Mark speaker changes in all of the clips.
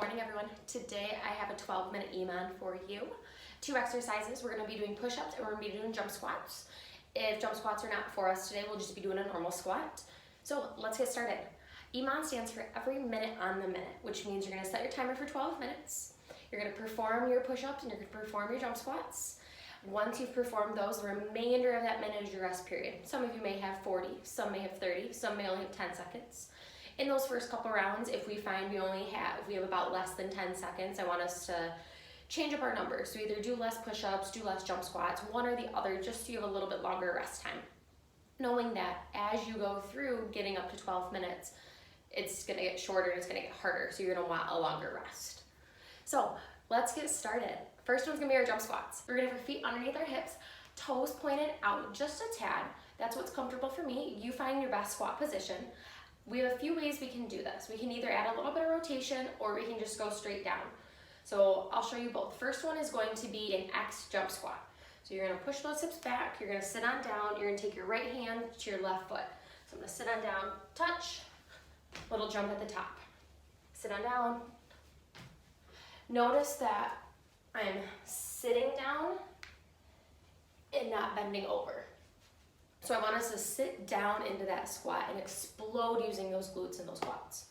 Speaker 1: morning, everyone. Today I have a 12-minute EMOM for you. 2 exercises. We're going to be doing push-ups and we're going to be doing jump squats. If jump squats are not for us today, we'll just be doing a normal squat. So let's get started. EMOM stands for every minute on the minute, which means you're going to set your timer for 12 minutes. You're going to perform your push-ups and you're going to perform your jump squats. Once you've performed those, the remainder of that minute is your rest period. Some of you may have 40, some may have 30, some may only have 10 seconds. In those first couple rounds, if we find we have about less than 10 seconds, I want us to change up our numbers. So either do less push-ups, do less jump squats, one or the other, just so you have a little bit longer rest time. Knowing that as you go through getting up to 12 minutes, it's gonna get shorter and it's gonna get harder, so you're gonna want a longer rest. So let's get started. First one's gonna be our jump squats. We're gonna have our feet underneath our hips, toes pointed out just a tad. That's what's comfortable for me. You find your best squat position. We have a few ways we can do this. We can either add a little bit of rotation or we can just go straight down. So I'll show you both. First one is going to be an X jump squat. So you're gonna push those hips back, you're gonna sit on down, you're gonna take your right hand to your left foot. So I'm gonna sit on down, touch, little jump at the top. Sit on down. Notice that I'm sitting down and not bending over. So I want us to sit down into that squat and explode using those glutes and those quads.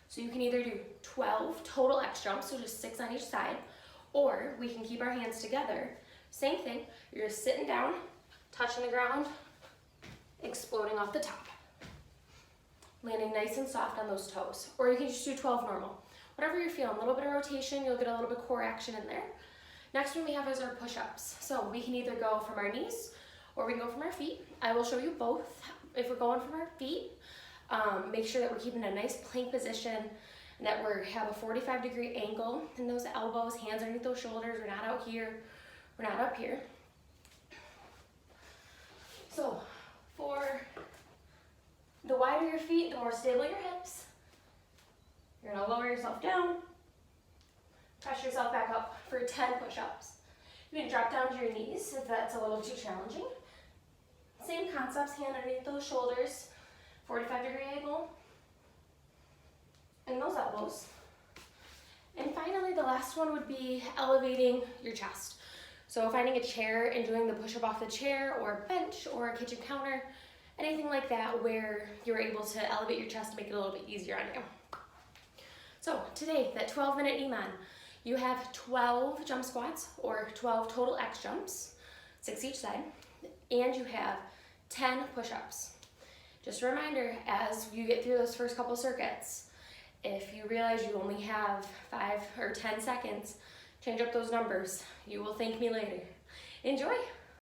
Speaker 1: So you can either do 12 total X jumps, so just 6 on each side, or we can keep our hands together. Same thing, you're just sitting down, touching the ground, exploding off the top. Landing nice and soft on those toes. Or you can just do 12 normal. Whatever you're feeling, a little bit of rotation, you'll get a little bit of core action in there. Next one we have is our push-ups. So we can either go from our knees or we can go from our feet. I will show you both. If we're going from our feet, make sure that we're keeping a nice plank position and that we have a 45-degree angle in those elbows, hands underneath those shoulders. We're not out here, we're not up here. So for the wider your feet, the more stable your hips. You're gonna lower yourself down, press yourself back up for 10 push-ups. You can drop down to your knees if that's a little too challenging. Same concepts, hand underneath those shoulders, 45-degree angle, and those elbows. And finally, the last one would be elevating your chest. So finding a chair and doing the push-up off the chair or a bench or a kitchen counter, anything like that where you're able to elevate your chest to make it a little bit easier on you. So today, that 12-minute EMOM, you have 12 jump squats or 12 total X jumps, 6 each side, and you have 10 push-ups. Just a reminder, as you get through those first couple circuits, if you realize you only have 5 or 10 seconds, change up those numbers. You will thank me later. Enjoy!